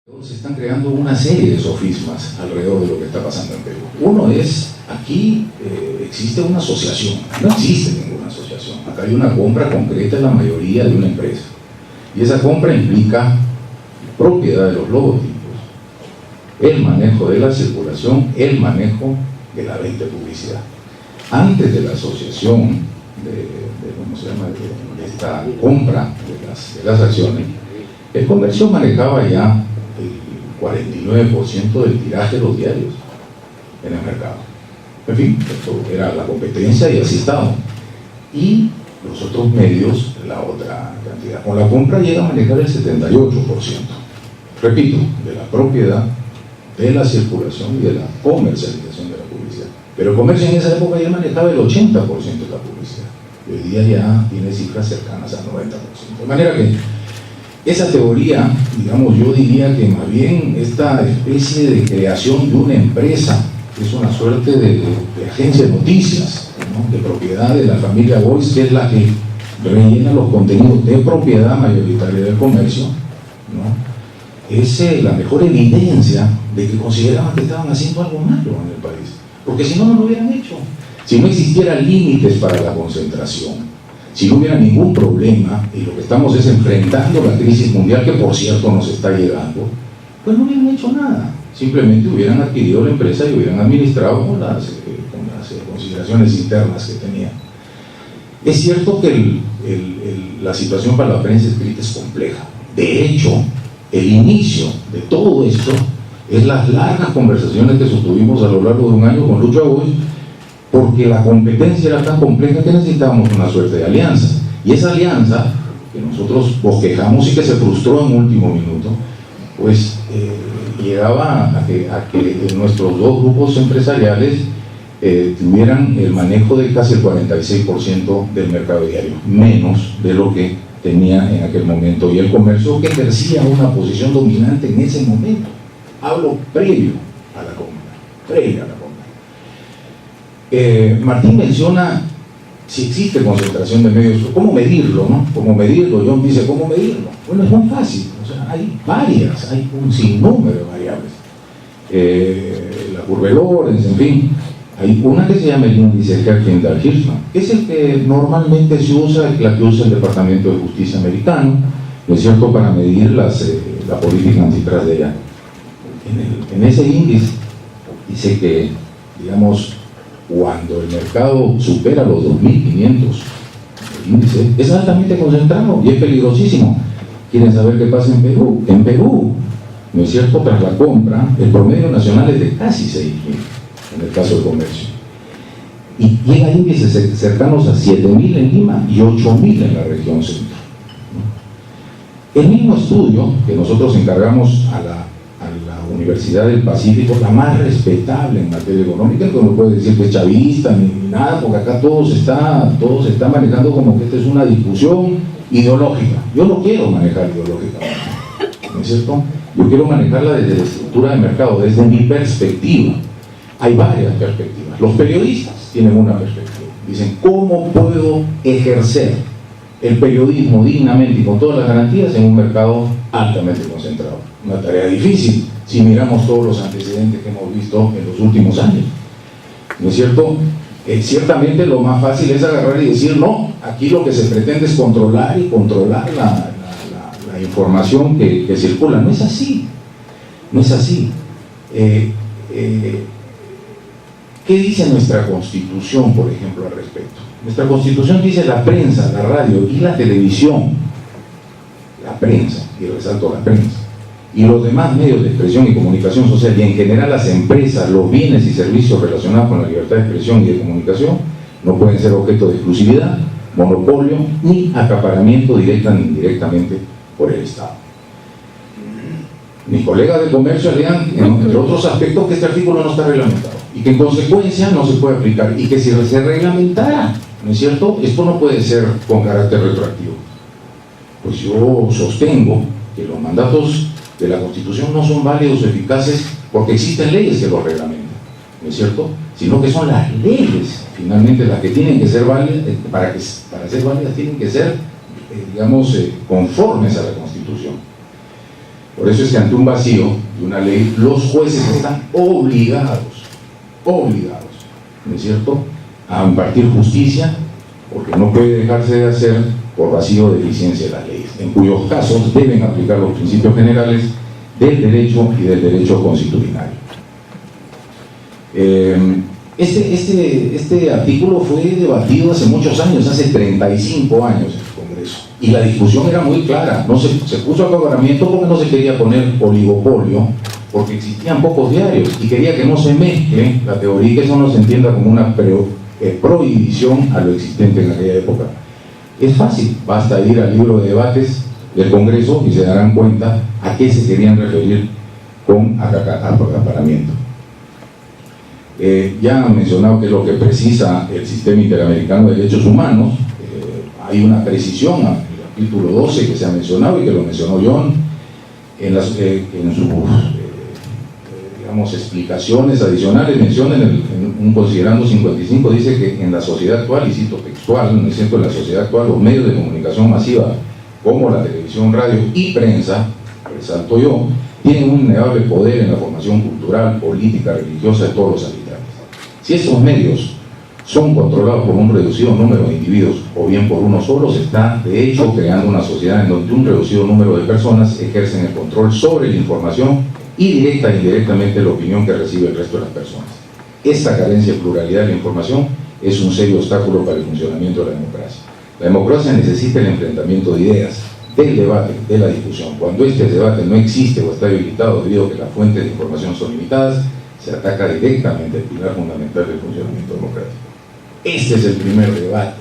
Se están creando una serie de sofismas alrededor de lo que está pasando en Perú. Uno es, aquí existe una asociación, no existe ninguna asociación, acá hay una compra concreta en la mayoría de una empresa, y esa compra implica propiedad de los logotipos, el manejo de la circulación, el manejo de la venta de publicidad. Antes de la asociación ¿cómo se llama?, de esta compra de las acciones, el comercio manejaba ya el 49% del tiraje de los diarios en el mercado. En fin, esto era la competencia y así estaba. Y los otros medios, la otra cantidad. Con la compra llega a manejar el 78%. Repito, de la propiedad, de la circulación y de la comercialización de la publicidad. Pero el comercio en esa época ya manejaba el 80% de la publicidad. Y hoy día ya tiene cifras cercanas al 90%. De manera que esa teoría, digamos, yo diría que más bien esta especie de creación de una empresa, que es una suerte de agencia de noticias, ¿no?, de propiedad de la familia Boys, que es la que rellena los contenidos de propiedad mayoritaria del comercio, ¿no?, es la mejor evidencia de que consideraban que estaban haciendo algo malo en el país, porque si no, no lo hubieran hecho. Si no existieran límites para la concentración, si no hubiera ningún problema, y lo que estamos es enfrentando la crisis mundial, que por cierto nos está llegando, pues no hubieran hecho nada. Simplemente hubieran adquirido la empresa y hubieran administrado con las consideraciones internas que tenían. Es cierto que la situación para la prensa escrita es compleja. De hecho, el inicio de todo esto es las largas conversaciones que sostuvimos a lo largo de un año con Lucho Aboy, porque la competencia era tan compleja que necesitábamos una suerte de alianza. Y esa alianza, que nosotros bosquejamos y que se frustró en último minuto, pues llegaba a que nuestros dos grupos empresariales tuvieran el manejo de casi el 46% del mercado diario, menos de lo que tenía en aquel momento, y el comercio, que ejercía una posición dominante en ese momento. Hablo previo a la compra, Martín menciona si existe concentración de medios, ¿cómo medirlo, no? ¿Cómo medirlo? John dice, ¿cómo medirlo? Bueno, es muy fácil, o sea, hay un sinnúmero de variables. La curva de Lorenz, en fin, hay una que se llama el índice Herfindahl-Hirschman, que es el que normalmente se usa, la que usa el Departamento de Justicia americano, ¿no es cierto?, para medir la política antitrust de allá. En ese índice dice que, digamos, cuando el mercado supera los 2.500, el índice es altamente concentrado y es peligrosísimo. ¿Quieren saber qué pasa en Perú? En Perú, ¿no es cierto?, tras la compra, el promedio nacional es de casi 6.000 en el caso del comercio. Y llega a índices cercanos a 7.000 en Lima y 8.000 en la región centro. El mismo estudio que nosotros encargamos a la Universidad del Pacífico, la más respetable en materia económica, que no puede decir que es chavista ni nada, porque acá todo se está manejando como que esta es una discusión ideológica. Yo no quiero manejar ideológicamente, ¿no es cierto? Yo quiero manejarla desde la estructura de mercado, desde mi perspectiva. Hay varias perspectivas. Los periodistas tienen una perspectiva. Dicen, ¿cómo puedo ejercer el periodismo dignamente y con todas las garantías en un mercado altamente concentrado? Una tarea difícil si miramos todos los antecedentes que hemos visto en los últimos años, ¿no es cierto? Ciertamente lo más fácil es agarrar y decir, no, aquí lo que se pretende es controlar la información que circula. No es así, no es así. ¿Qué dice nuestra Constitución, por ejemplo, al respecto? Nuestra Constitución dice la prensa, la radio y la televisión, la prensa, y resalto la prensa, y los demás medios de expresión y comunicación social, y en general las empresas, los bienes y servicios relacionados con la libertad de expresión y de comunicación, no pueden ser objeto de exclusividad, monopolio, ni acaparamiento directa ni indirectamente por el Estado. Mis colegas de comercio alegan, entre otros aspectos, que este artículo no está reglamentado y que en consecuencia no se puede aplicar, y que si se reglamentara, ¿no es cierto?, esto no puede ser con carácter retroactivo. Pues yo sostengo que los mandatos de la Constitución no son válidos o eficaces porque existen leyes que los reglamentan, ¿no es cierto?, sino que son las leyes finalmente las que tienen que ser válidas, para ser válidas tienen que ser, conformes a la Constitución. Por eso es que ante un vacío de una ley, los jueces están obligados, ¿no es cierto?, a impartir justicia, porque no puede dejarse de hacer por vacío de eficiencia de las leyes, en cuyos casos deben aplicar los principios generales del derecho y del derecho constitucional. Este artículo fue debatido hace muchos años, hace 35 años en el Congreso, y la discusión era muy clara. No se puso acabamiento porque no se quería poner oligopolio, porque existían pocos diarios, y quería que no se mezcle la teoría, que eso no se entienda como una prohibición a lo existente en aquella época. Es fácil, basta ir al libro de debates del Congreso y se darán cuenta a qué se querían referir con acaparamiento. Ya han mencionado que es lo que precisa el Sistema Interamericano de Derechos Humanos. Hay una precisión en el capítulo 12 que se ha mencionado y que lo mencionó John en sus digamos, explicaciones adicionales. Menciona en un considerando 55, dice que en la sociedad actual, y cito textual, ¿no es cierto?, en la sociedad actual los medios de comunicación masiva como la televisión, radio y prensa, resalto yo, tienen un innegable poder en la formación cultural, política, religiosa de todos los habitantes. Si estos medios son controlados por un reducido número de individuos o bien por uno solo, se está de hecho creando una sociedad en donde un reducido número de personas ejercen el control sobre la información y directa e indirectamente la opinión que recibe el resto de las personas. Esta carencia de pluralidad de la información es un serio obstáculo para el funcionamiento de la democracia. La democracia necesita el enfrentamiento de ideas, del debate, de la discusión. Cuando este debate no existe o está debilitado debido a que las fuentes de información son limitadas, se ataca directamente el pilar fundamental del funcionamiento democrático. Este es el primer debate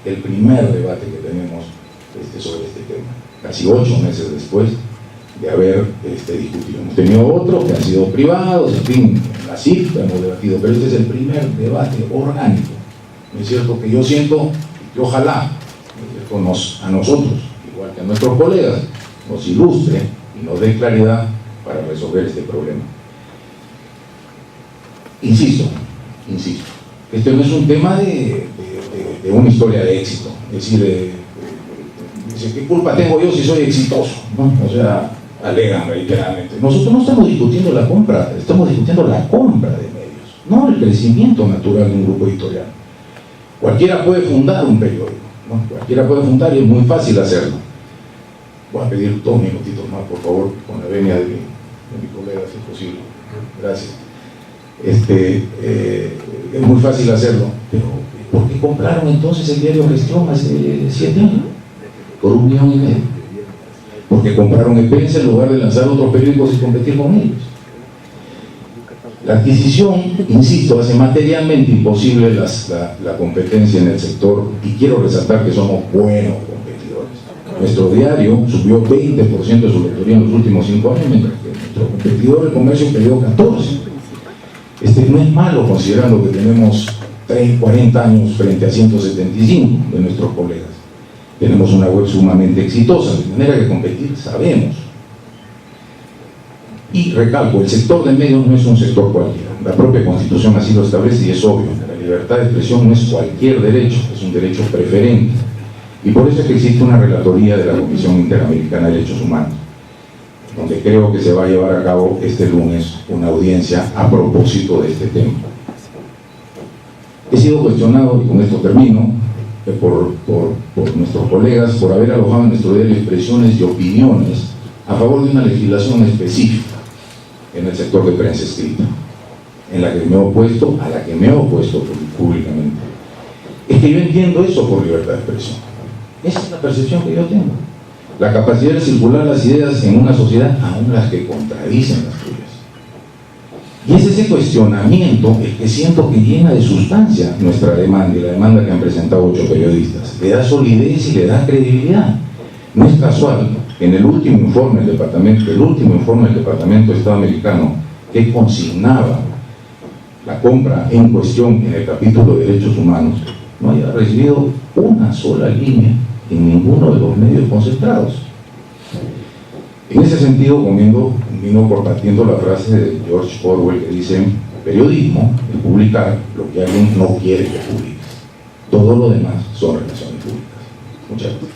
que tenemos sobre este tema, casi 8 meses después de haber discutido. Hemos tenido otros que han sido privados, en fin, en la CIF hemos debatido, pero este es el primer debate orgánico, ¿no es cierto?, que yo siento que ojalá, ¿no es cierto?, a nosotros, igual que a nuestros colegas, nos ilustre y nos dé claridad para resolver este problema. Insisto, este no es un tema de una historia de éxito, es decir, ¿qué culpa tengo yo si soy exitoso?, ¿no? O sea, alegan reiteradamente. Nosotros no estamos discutiendo la compra, estamos discutiendo la compra de medios, no el crecimiento natural de un grupo editorial. Cualquiera puede fundar un periódico, ¿no? Cualquiera puede fundar y es muy fácil hacerlo. Voy a pedir 2 minutitos más, por favor, con la venia de mi colega, si es posible. Gracias. Es muy fácil hacerlo, pero ¿por qué compraron entonces el diario Gestión hace 7 años? Por 1,5 millones. Porque compraron el Prensa en lugar de lanzar otros periódicos y competir con ellos. La adquisición, insisto, hace materialmente imposible la competencia en el sector, y quiero resaltar que somos buenos competidores. Nuestro diario subió 20% de su lectoría en los últimos 5 años, mientras que nuestro competidor, el Comercio, perdió 14%. No es malo considerando que tenemos 40 años frente a 175 de nuestros colegas. Tenemos una web sumamente exitosa, de manera que competir sabemos. Y recalco, el sector de medios no es un sector cualquiera. La propia Constitución así lo establece y es obvio. La libertad de expresión no es cualquier derecho, es un derecho preferente. Y por eso es que existe una relatoría de la Comisión Interamericana de Derechos Humanos, donde creo que se va a llevar a cabo este lunes una audiencia a propósito de este tema. He sido cuestionado, y con esto termino, por nuestros colegas por haber alojado en nuestro diario expresiones y opiniones a favor de una legislación específica en el sector de prensa escrita, a la que me he opuesto públicamente. Es que yo entiendo eso por libertad de expresión. Esa es la percepción que yo tengo. La capacidad de circular las ideas en una sociedad, aun las que contradicen las tuyas. Y es ese cuestionamiento el que siento que llena de sustancia nuestra demanda, y la demanda que han presentado 8 periodistas. Le da solidez y le da credibilidad. No es casual que en el último informe del Departamento de Estado americano, que consignaba la compra en cuestión en el capítulo de Derechos Humanos, no haya recibido una sola línea en ninguno de los medios concentrados. En ese sentido, vino compartiendo la frase de George Orwell que dice: periodismo es publicar lo que alguien no quiere que publiques. Todo lo demás son relaciones públicas. Muchas gracias.